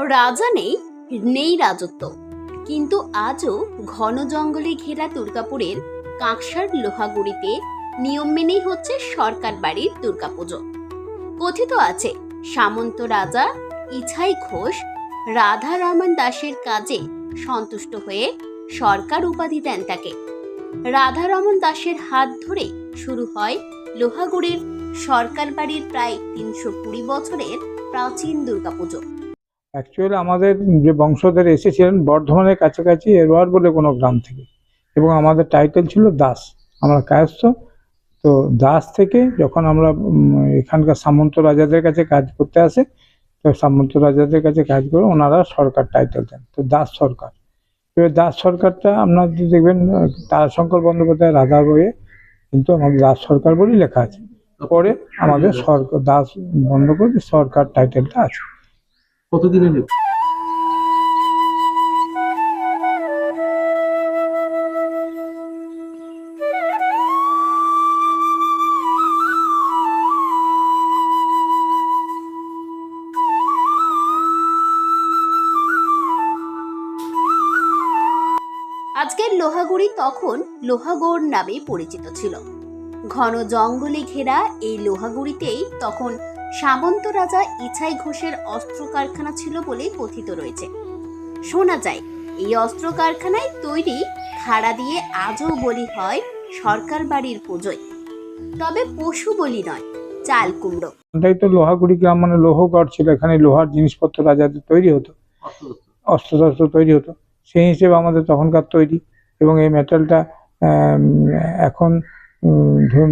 রাজা নেই, নেই রাজত্ব, কিন্তু আজও ঘন জঙ্গলে ঘেরা দুর্গাপুরের কাঁকসার লোহাগুড়িতে নিয়ম মেনেই হচ্ছে সরকার বাড়ির দুর্গাপুজো। কথিত আছে সামন্ত রাজা ইছাই ঘোষ রাধা রমন দাসের কাজে সন্তুষ্ট হয়ে সরকার উপাধি দেন তাকে। রাধা রমন দাসের হাত ধরে শুরু হয় লোহাগুড়ির সরকার বাড়ির প্রায় ৩২০ বছরের প্রাচীন দুর্গাপুজো। অ্যাকচুয়ালি আমাদের যে বংশধর এসেছিলেন বর্ধমানের কাছাকাছি এরোয়ার বলে কোনো গ্রাম থেকে, এবং আমাদের টাইটেল ছিল দাস, আমরা কায়স্থ। তো দাস থেকে যখন আমরা এখানকার সামন্ত রাজাদের কাছে কাজ করতে আসে, তো সামন্ত রাজাদের কাছে কাজ করে ওনারা সরকার টাইটেল দেন, তো দাস সরকার। এবার দাস সরকারটা আপনার দেখবেন তারাশঙ্কর বন্দ্যোপাধ্যায় রাধা বইয়ে কিন্তু আমাদের দাস সরকার বলেই লেখা আছে। পরে আমাদের সরকার দাস বন্দ্যোপাধ্যায় সরকার টাইটেলটা আছে। কতদিনের নেব? আজকের লোহাগুড়ি তখন লোহাগড় নামে পরিচিত ছিল। ঘন জঙ্গলে ঘেরা এই লোহাগুড়িতেই তখন সামন্ত রাজা ইছাই ঘোষের অস্ত্র কারখানা ছিল বলে কথিত রয়েছে। শোনা যায় এই অস্ত্র কারখানায় তৈরি খাড়া দিয়ে আজও বলি হয় সরকার বাড়ির পুজোয়, তবে পশু বলি নয়, চাল কুমড়ো। এটাই তো লোহাগুড়ি গ্রাম, মানে লৌহগড় ছিল, এখানে লোহার জিনিসপত্র রাজাদের তৈরি হতো, অস্ত্র তৈরি হতো, সেই হিসেবে আমাদের তখনকার তৈরি। এবং এই মেটালটা এখন ধরুন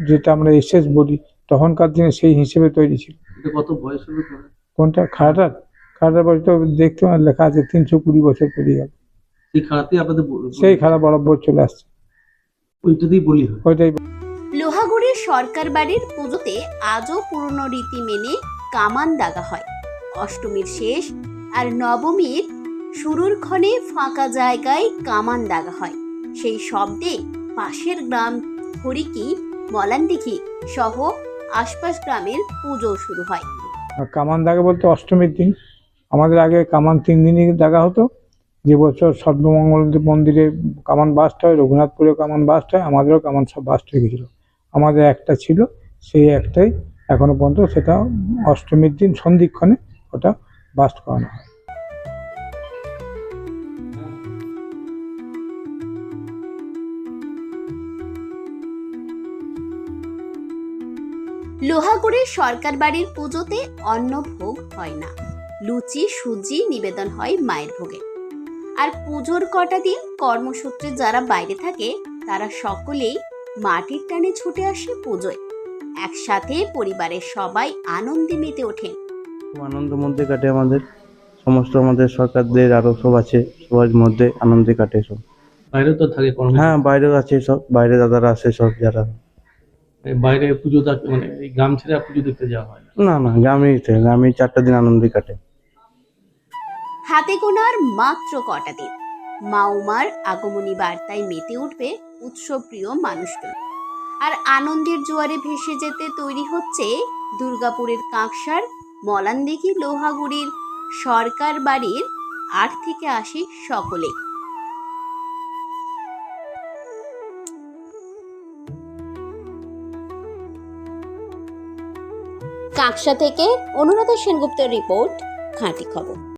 যেটা আমরা এসএস বলি, তখনকার দিনে সেই হিসেবে তৈরি ছিল। কত বয়স হলো? কোনটা? খাড়াটার বয়স তো দেখতে লেখা আছে ৩২০ বছর পেরিয়ে গেল। সেই খাড়াতেই আপনাদের সেই খাড়া বরাবর চলে আসছে, ওইটাতেই বলি হয়। ওইটাই। লোহাগুড়ির সরকার বাড়ির পুজোতে আজও পুরনো রীতি মেনে কামান দাগা হয়। অষ্টমীর শেষ আর নবমীর শুরুর ক্ষণে ফাঁকা জায়গায় কামান দাগা হয়। সেই শব্দে পাশের গ্রাম হরিকি, মলানদিঘি সহ আশপাশ গ্রামের পুজো শুরু হয়। কামান দাগা বলতে অষ্টমীর দিন, আমাদের আগে কামান 3 দিনই দাগা হতো। যে বছর সর্বমঙ্গল মন্দিরে কামান বাস্ট হয়, রঘুনাথপুরে কামান বাস্ট হয়, আমাদেরও কামান সব বাস্ট হয়ে গেছিলো। আমাদের একটা ছিল, সেই একটাই এখনো পর্যন্ত, সেটা অষ্টমীর দিন সন্ধিক্ষণে ওটা বাস্ট করানো হয়। লোহাগুড়ির সরকার বাড়ির পুজোতে অন্ন ভোগ হয় না, লুচি সুজি নিবেদন হয় মায়ের ভোগে। আর পুজোর কটা দিন কর্মসূত্রে যারা বাইরে থাকে তারা সকলেই মাটির টানে ছুটে আসে পুজোয়। একসাথে পরিবারের সবাই আনন্দে মেতে ওঠেন। খুব আনন্দের মধ্যে কাটে আমাদের, সমস্ত আমাদের সরকারদের আরো সব আছে, সবার মধ্যে আনন্দে কাটে সব। বাইরে তো থাকে কর্ম। হ্যাঁ, বাইরেও আছে সব, বাইরে দাদারা আছে সব যারা। বাইরে পুজো মানে এই গ্রাম ছেড়ে পুজো দেখতে যাওয়া হয় না? না, গ্রামেই 4টা দিন আনন্দে কাটে। হাতে গোনার মাত্র কটা দিন, মা উমার আগমনী বার্তায় মেতে উঠবে উৎসবপ্রিয় মানুষজন। আর আনন্দের জোয়ারে ভেসে যেতে তৈরি হচ্ছে দুর্গাপুরের কাঁকসার মলানদিঘি লোহাগুড়ির সরকার বাড়ির 8 থেকে 80 সকলে। কাঁকসা থেকে অনুরাধা সেনগুপ্তের রিপোর্ট, খাঁটি খবর।